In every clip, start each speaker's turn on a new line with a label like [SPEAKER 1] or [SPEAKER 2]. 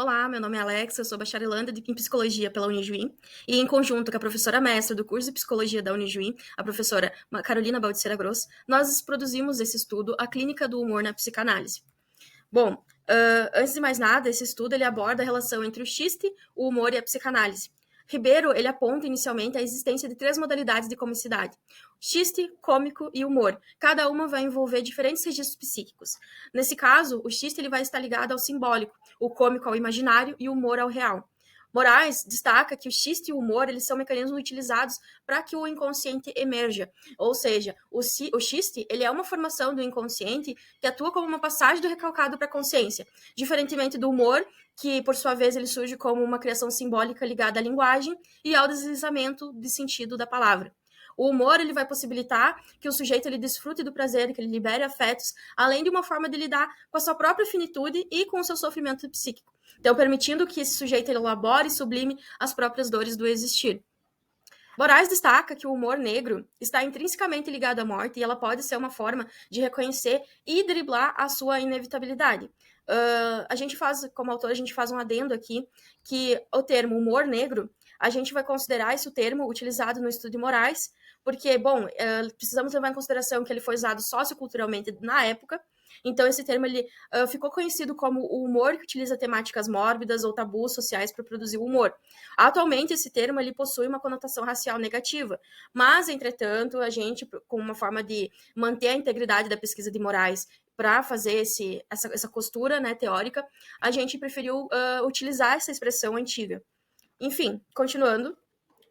[SPEAKER 1] Olá, meu nome é Alexa, eu sou bacharelanda em Psicologia pela Unijuí e, em conjunto com a professora mestra do curso de Psicologia da Unijuí, a professora Carolina Baldiceira Gross, nós produzimos esse estudo, A Clínica do Humor na Psicanálise. Bom, antes de mais nada, esse estudo ele aborda a relação entre o xiste, o humor e a psicanálise. Ribeiro ele aponta inicialmente a existência de 3 modalidades de comicidade: xiste, cômico e humor. Cada uma vai envolver diferentes registros psíquicos. Nesse caso, o xiste ele vai estar ligado ao simbólico, o cômico ao imaginário e o humor ao real. Moraes destaca que o xiste e o humor eles são mecanismos utilizados para que o inconsciente emerja. Ou seja, o xiste ele é uma formação do inconsciente que atua como uma passagem do recalcado para a consciência, diferentemente do humor, que por sua vez ele surge como uma criação simbólica ligada à linguagem e ao deslizamento de sentido da palavra. O humor ele vai possibilitar que o sujeito ele desfrute do prazer, que ele libere afetos, além de uma forma de lidar com a sua própria finitude e com o seu sofrimento psíquico. Então, permitindo que esse sujeito ele elabore e sublime as próprias dores do existir. Moraes destaca que o humor negro está intrinsecamente ligado à morte e ela pode ser uma forma de reconhecer e driblar a sua inevitabilidade. A gente faz, como autor, a gente faz um adendo aqui, que o termo humor negro, a gente vai considerar esse termo utilizado no estudo de Moraes, porque, bom, precisamos levar em consideração que ele foi usado socioculturalmente na época. Então, esse termo ele, ficou conhecido como o humor que utiliza temáticas mórbidas ou tabus sociais para produzir o humor. Atualmente, esse termo ele possui uma conotação racial negativa, mas, entretanto, a gente, com uma forma de manter a integridade da pesquisa de Moraes para fazer essa costura, né, teórica, a gente preferiu utilizar essa expressão antiga. Enfim, continuando,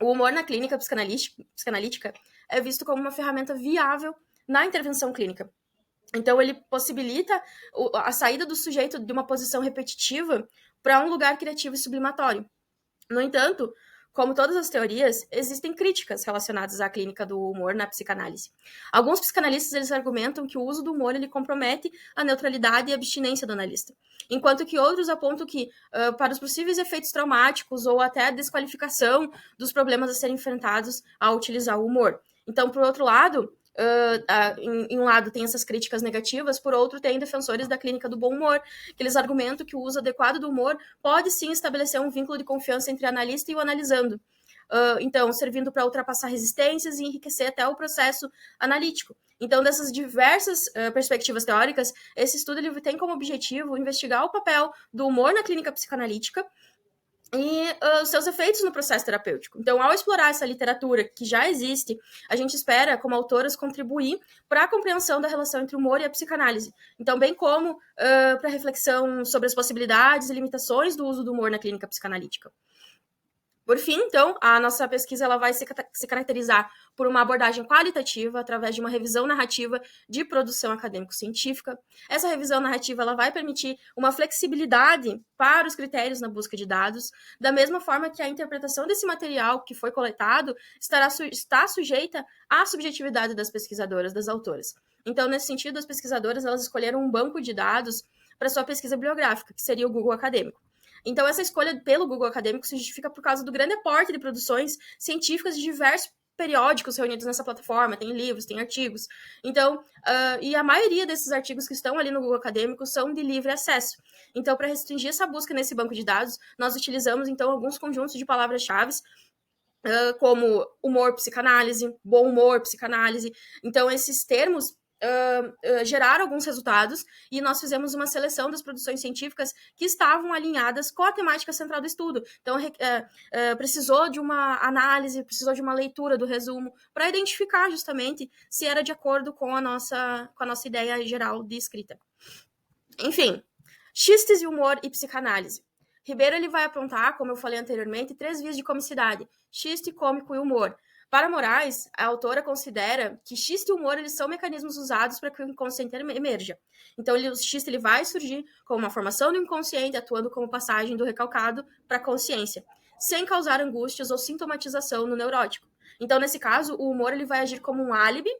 [SPEAKER 1] o humor na clínica psicanalítica é visto como uma ferramenta viável na intervenção clínica. Então, ele possibilita a saída do sujeito de uma posição repetitiva para um lugar criativo e sublimatório. No entanto, como todas as teorias, existem críticas relacionadas à clínica do humor na psicanálise. Alguns psicanalistas eles argumentam que o uso do humor ele compromete a neutralidade e a abstinência do analista, enquanto que outros apontam que, para os possíveis efeitos traumáticos ou até a desqualificação dos problemas a serem enfrentados ao utilizar o humor. Então, por outro lado, em um lado tem essas críticas negativas, por outro tem defensores da clínica do bom humor, que eles argumentam que o uso adequado do humor pode sim estabelecer um vínculo de confiança entre o analista e o analisando, então servindo para ultrapassar resistências e enriquecer até o processo analítico. Então, dessas diversas perspectivas teóricas, esse estudo ele tem como objetivo investigar o papel do humor na clínica psicanalítica e os seus efeitos no processo terapêutico. Então, ao explorar essa literatura que já existe, a gente espera, como autoras, contribuir para a compreensão da relação entre o humor e a psicanálise. Então, bem como para a reflexão sobre as possibilidades e limitações do uso do humor na clínica psicanalítica. Por fim, então, a nossa pesquisa ela vai se caracterizar por uma abordagem qualitativa através de uma revisão narrativa de produção acadêmico-científica. Essa revisão narrativa ela vai permitir uma flexibilidade para os critérios na busca de dados, da mesma forma que a interpretação desse material que foi coletado está sujeita à subjetividade das pesquisadoras, das autoras. Então, nesse sentido, as pesquisadoras elas escolheram um banco de dados para sua pesquisa bibliográfica, que seria o Google Acadêmico. Então, essa escolha pelo Google Acadêmico se justifica por causa do grande aporte de produções científicas de diversos periódicos reunidos nessa plataforma, tem livros, tem artigos. Então, e a maioria desses artigos que estão ali no Google Acadêmico são de livre acesso. Então, para restringir essa busca nesse banco de dados, nós utilizamos, então, alguns conjuntos de palavras-chave, como humor, psicanálise, bom humor, psicanálise. Então, esses termos geraram alguns resultados e nós fizemos uma seleção das produções científicas que estavam alinhadas com a temática central do estudo. Então, precisou de uma análise, precisou de uma leitura do resumo para identificar justamente se era de acordo com a nossa ideia geral de escrita. Enfim, xistes e humor e psicanálise. Ribeiro ele vai apontar, como eu falei anteriormente, 3 vias de comicidade: xiste, cômico e humor. Para Moraes, a autora considera que xiste e humor eles são mecanismos usados para que o inconsciente emerja. Então, o xiste ele vai surgir como uma formação do inconsciente, atuando como passagem do recalcado para a consciência, sem causar angústias ou sintomatização no neurótico. Então, nesse caso, o humor ele vai agir como um álibi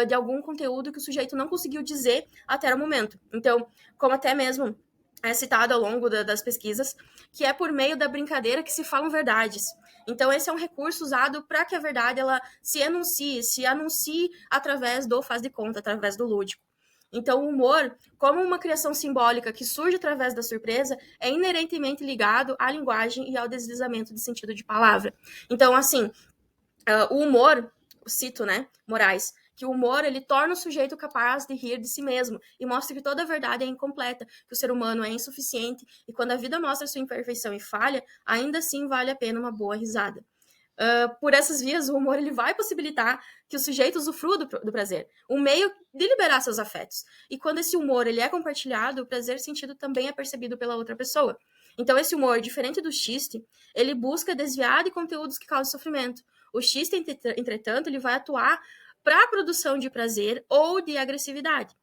[SPEAKER 1] de algum conteúdo que o sujeito não conseguiu dizer até o momento. Então, como até mesmo é citado ao longo das pesquisas, que é por meio da brincadeira que se falam verdades. Então, esse é um recurso usado para que a verdade ela se anuncie através do faz de conta, através do lúdico. Então, o humor, como uma criação simbólica que surge através da surpresa, é inerentemente ligado à linguagem e ao deslizamento de sentido de palavra. Então, assim, o humor, cito, né, Moraes, que o humor ele torna o sujeito capaz de rir de si mesmo e mostra que toda a verdade é incompleta, que o ser humano é insuficiente e quando a vida mostra sua imperfeição e falha, ainda assim vale a pena uma boa risada. Por essas vias, o humor ele vai possibilitar que o sujeito usufrua do prazer, um meio de liberar seus afetos. E quando esse humor ele é compartilhado, o prazer sentido também é percebido pela outra pessoa. Então, esse humor, diferente do xiste, ele busca desviar de conteúdos que causam sofrimento. O xiste, entretanto, ele vai atuar para a produção de prazer ou de agressividade.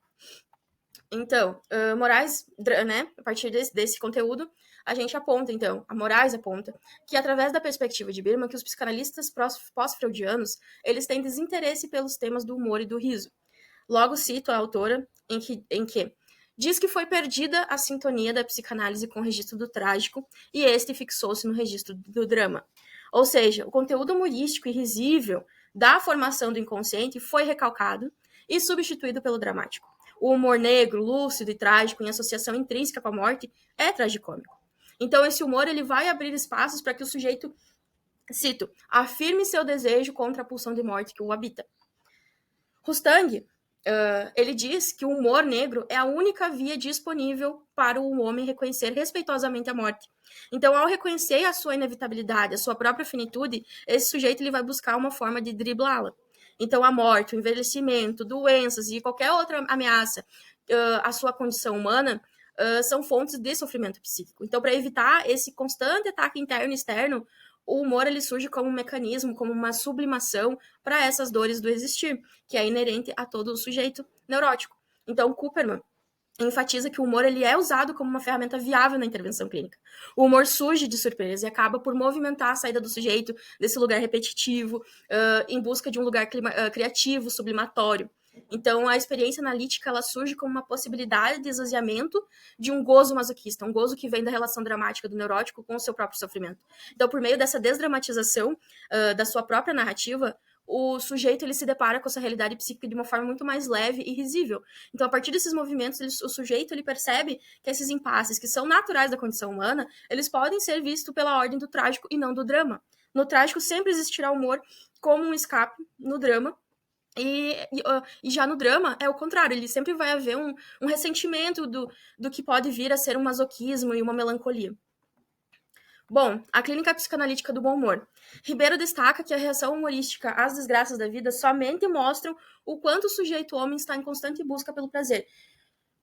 [SPEAKER 1] Então, Moraes, né, a partir desse conteúdo, a gente aponta, então, a Moraes aponta, que através da perspectiva de Birman, que os psicanalistas pós-freudianos, eles têm desinteresse pelos temas do humor e do riso. Logo cito a autora em que diz que foi perdida a sintonia da psicanálise com o registro do trágico e este fixou-se no registro do drama. Ou seja, o conteúdo humorístico e risível da formação do inconsciente foi recalcado e substituído pelo dramático. O humor negro, lúcido e trágico em associação intrínseca com a morte é tragicômico. Então, esse humor ele vai abrir espaços para que o sujeito, cito, afirme seu desejo contra a pulsão de morte que o habita. Rustang, ele diz que o humor negro é a única via disponível para o homem reconhecer respeitosamente a morte. Então, ao reconhecer a sua inevitabilidade, a sua própria finitude, esse sujeito ele vai buscar uma forma de driblá-la. Então, a morte, o envelhecimento, doenças e qualquer outra ameaça à sua condição humana são fontes de sofrimento psíquico. Então, para evitar esse constante ataque interno e externo, o humor ele surge como um mecanismo, como uma sublimação para essas dores do existir, que é inerente a todo sujeito neurótico. Então, Kupperman enfatiza que o humor ele é usado como uma ferramenta viável na intervenção clínica. O humor surge de surpresa e acaba por movimentar a saída do sujeito desse lugar repetitivo, em busca de um lugar criativo, sublimatório. Então, a experiência analítica ela surge como uma possibilidade de esvaziamento de um gozo masoquista, um gozo que vem da relação dramática do neurótico com o seu próprio sofrimento. Então, por meio dessa desdramatização da sua própria narrativa, o sujeito ele se depara com essa realidade psíquica de uma forma muito mais leve e risível. Então, a partir desses movimentos, o sujeito ele percebe que esses impasses, que são naturais da condição humana, eles podem ser vistos pela ordem do trágico e não do drama. No trágico sempre existirá humor como um escape, no drama e já no drama é o contrário, ele sempre vai haver um ressentimento do que pode vir a ser um masoquismo e uma melancolia. Bom, a clínica psicanalítica do bom humor. Ribeiro destaca que a reação humorística às desgraças da vida somente mostram o quanto o sujeito homem está em constante busca pelo prazer.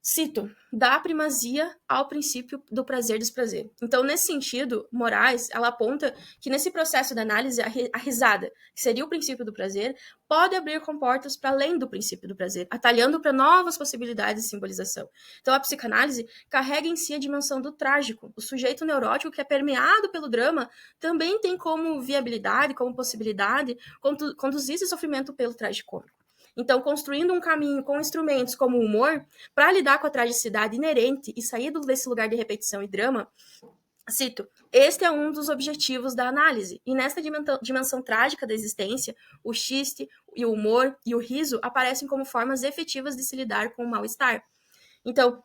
[SPEAKER 1] Cito, dá primazia ao princípio do prazer-desprazer. Então, nesse sentido, Moraes, ela aponta que nesse processo de análise, a risada, que seria o princípio do prazer, pode abrir comportas para além do princípio do prazer, atalhando para novas possibilidades de simbolização. Então, a psicanálise carrega em si a dimensão do trágico. O sujeito neurótico que é permeado pelo drama também tem como viabilidade, como possibilidade, conduzir esse sofrimento pelo tragicômico. Então, construindo um caminho com instrumentos como o humor, para lidar com a tragicidade inerente e sair desse lugar de repetição e drama, cito, este é um dos objetivos da análise. E nesta dimensão trágica da existência, o xiste, e o humor e o riso aparecem como formas efetivas de se lidar com o mal-estar. Então,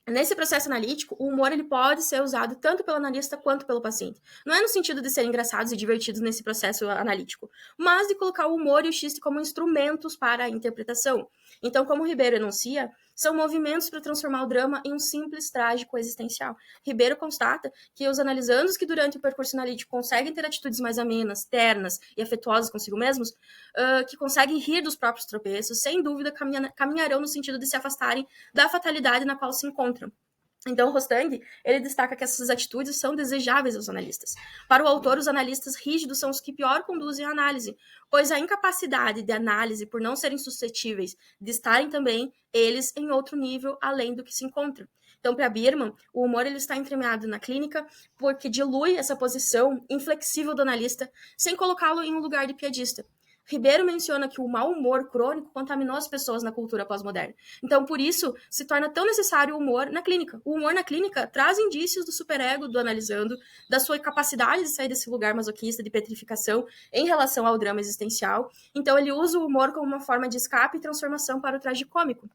[SPEAKER 1] nesse processo analítico, o humor ele pode ser usado tanto pelo analista quanto pelo paciente. Não é no sentido de serem engraçados e divertidos nesse processo analítico, mas de colocar o humor e o xiste como instrumentos para a interpretação. Então, como Ribeiro enuncia, são movimentos para transformar o drama em um simples trágico existencial. Ribeiro constata que os analisandos que durante o percurso analítico conseguem ter atitudes mais amenas, ternas e afetuosas consigo mesmos, que conseguem rir dos próprios tropeços, sem dúvida caminharão no sentido de se afastarem da fatalidade na qual se encontram. Então, Rostang, ele destaca que essas atitudes são desejáveis aos analistas. Para o autor, os analistas rígidos são os que pior conduzem a análise, pois a incapacidade de análise, por não serem suscetíveis de estarem também eles em outro nível além do que se encontram. Então, para Birman, o humor ele está entremeado na clínica porque dilui essa posição inflexível do analista sem colocá-lo em um lugar de piadista. Ribeiro menciona que o mau humor crônico contaminou as pessoas na cultura pós-moderna. Então, por isso, se torna tão necessário o humor na clínica. O humor na clínica traz indícios do superego do analisando, da sua capacidade de sair desse lugar masoquista de petrificação em relação ao drama existencial. Então, ele usa o humor como uma forma de escape e transformação para o tragicômico.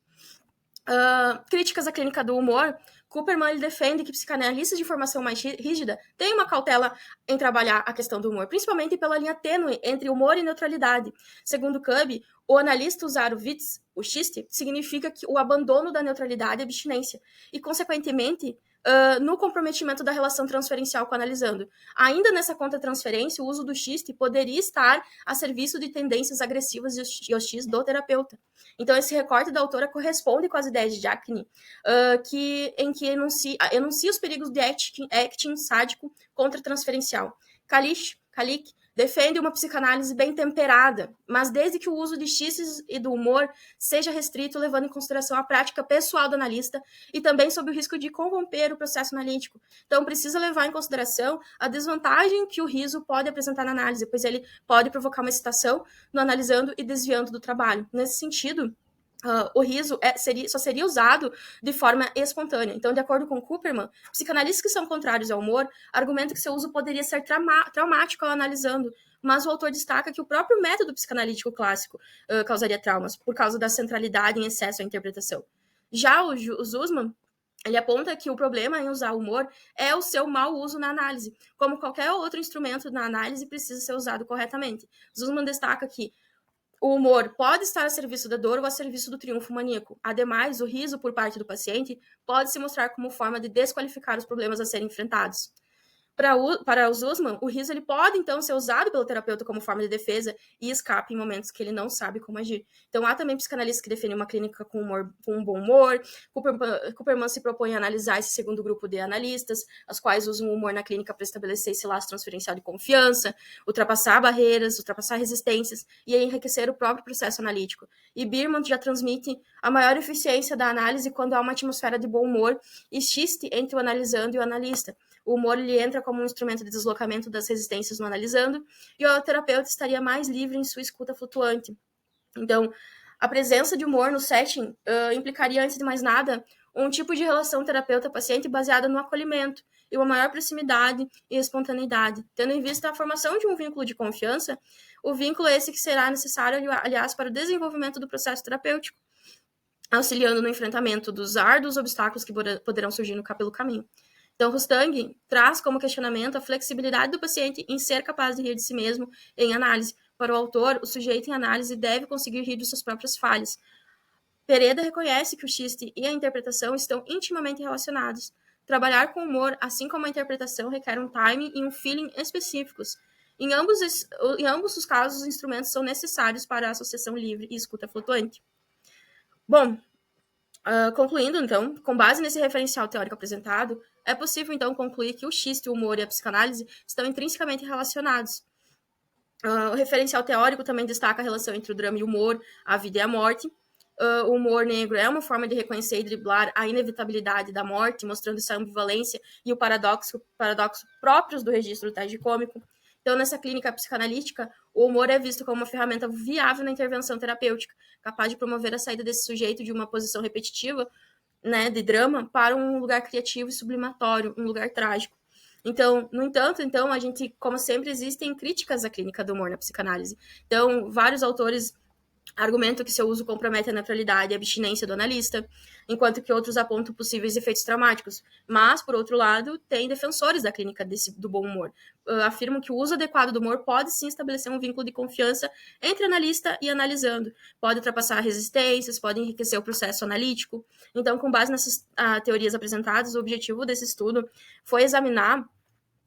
[SPEAKER 1] Críticas à clínica do humor, Kuperman ele defende que psicanalistas de formação mais rígida têm uma cautela em trabalhar a questão do humor, principalmente pela linha tênue entre humor e neutralidade. Segundo Cubby, o analista usar o Witz, o xiste, significa que o abandono da neutralidade e abstinência, e, consequentemente, no comprometimento da relação transferencial com o analisando. Ainda nessa contra-transferência, o uso do xiste poderia estar a serviço de tendências agressivas e hostis do terapeuta. Então, esse recorte da autora corresponde com as ideias de Jacqueline, em que enuncia os perigos de acting sádico contra-transferencial. Kalik defende uma psicanálise bem temperada, mas desde que o uso de xistes e do humor seja restrito, levando em consideração a prática pessoal do analista e também sob o risco de corromper o processo analítico. Então, precisa levar em consideração a desvantagem que o riso pode apresentar na análise, pois ele pode provocar uma excitação no analisando e desviando do trabalho. Nesse sentido, o riso só seria usado de forma espontânea. Então, de acordo com Kuperman, psicanalistas que são contrários ao humor argumentam que seu uso poderia ser traumático ao analisando, mas o autor destaca que o próprio método psicanalítico clássico causaria traumas, por causa da centralidade em excesso à interpretação. Já o Zussman, ele aponta que o problema em usar o humor é o seu mau uso na análise. Como qualquer outro instrumento na análise, precisa ser usado corretamente. Zussman destaca que o humor pode estar a serviço da dor ou a serviço do triunfo maníaco. Ademais, o riso por parte do paciente pode se mostrar como forma de desqualificar os problemas a serem enfrentados. Para o Zussman, o riso ele pode, então, ser usado pelo terapeuta como forma de defesa e escape em momentos que ele não sabe como agir. Então, há também psicanalistas que defendem uma clínica com um bom humor. Kuperman se propõe a analisar esse segundo grupo de analistas, os quais usam o humor na clínica para estabelecer esse laço transferencial de confiança, ultrapassar barreiras, ultrapassar resistências e enriquecer o próprio processo analítico. E Bierman já transmite a maior eficiência da análise quando há uma atmosfera de bom humor e xiste entre o analisando e o analista. O humor ele entra como um instrumento de deslocamento das resistências no analisando, e o terapeuta estaria mais livre em sua escuta flutuante. Então, a presença de humor no setting implicaria, antes de mais nada, um tipo de relação terapeuta-paciente baseada no acolhimento e uma maior proximidade e espontaneidade, tendo em vista a formação de um vínculo de confiança, o vínculo esse que será necessário, aliás, para o desenvolvimento do processo terapêutico, auxiliando no enfrentamento dos árduos obstáculos que poderão surgir pelo caminho. Então, Rustang traz como questionamento a flexibilidade do paciente em ser capaz de rir de si mesmo em análise. Para o autor, o sujeito em análise deve conseguir rir de suas próprias falhas. Pereda reconhece que o xiste e a interpretação estão intimamente relacionados. Trabalhar com humor, assim como a interpretação, requer um timing e um feeling específicos. Em ambos os casos, os instrumentos são necessários para a associação livre e escuta flutuante. Bom, concluindo, então, com base nesse referencial teórico apresentado, é possível, então, concluir que o xiste, o humor e a psicanálise estão intrinsecamente relacionados. O referencial teórico também destaca a relação entre o drama e o humor, a vida e a morte. O humor negro é uma forma de reconhecer e driblar a inevitabilidade da morte, mostrando essa ambivalência e o paradoxo próprios do registro tragicômico. Então, nessa clínica psicanalítica, o humor é visto como uma ferramenta viável na intervenção terapêutica, capaz de promover a saída desse sujeito de uma posição repetitiva, né, de drama, para um lugar criativo e sublimatório, um lugar trágico. Então, no entanto, a gente, como sempre, existem críticas à clínica do humor na psicanálise. Então, vários autores argumentam que seu uso compromete a neutralidade e a abstinência do analista, enquanto que outros apontam possíveis efeitos traumáticos. Mas, por outro lado, tem defensores da clínica do bom humor. Afirmam que o uso adequado do humor pode sim estabelecer um vínculo de confiança entre analista e analisando. Pode ultrapassar resistências, pode enriquecer o processo analítico. Então, com base nessas teorias apresentadas, o objetivo desse estudo foi examinar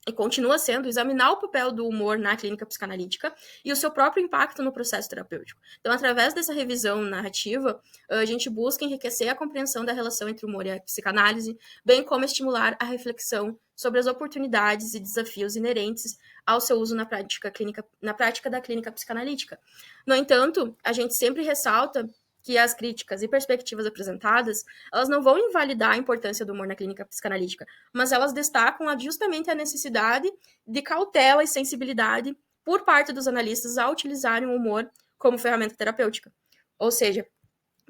[SPEAKER 1] e continua sendo examinar o papel do humor na clínica psicanalítica e o seu próprio impacto no processo terapêutico. Então, através dessa revisão narrativa, a gente busca enriquecer a compreensão da relação entre o humor e a psicanálise, bem como estimular a reflexão sobre as oportunidades e desafios inerentes ao seu uso na prática da clínica psicanalítica. No entanto, a gente sempre ressalta que as críticas e perspectivas apresentadas, elas não vão invalidar a importância do humor na clínica psicanalítica, mas elas destacam justamente a necessidade de cautela e sensibilidade por parte dos analistas ao utilizarem o humor como ferramenta terapêutica. Ou seja,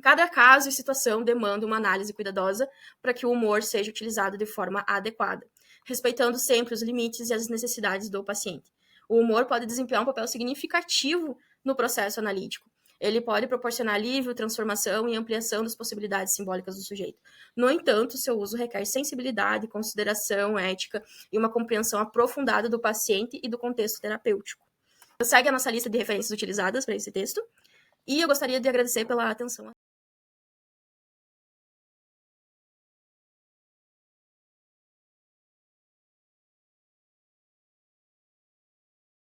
[SPEAKER 1] cada caso e situação demanda uma análise cuidadosa para que o humor seja utilizado de forma adequada, respeitando sempre os limites e as necessidades do paciente. O humor pode desempenhar um papel significativo no processo analítico, Ele pode proporcionar alívio, transformação e ampliação das possibilidades simbólicas do sujeito. No entanto, seu uso requer sensibilidade, consideração ética e uma compreensão aprofundada do paciente e do contexto terapêutico. Segue a nossa lista de referências utilizadas para esse texto, e eu gostaria de agradecer pela atenção.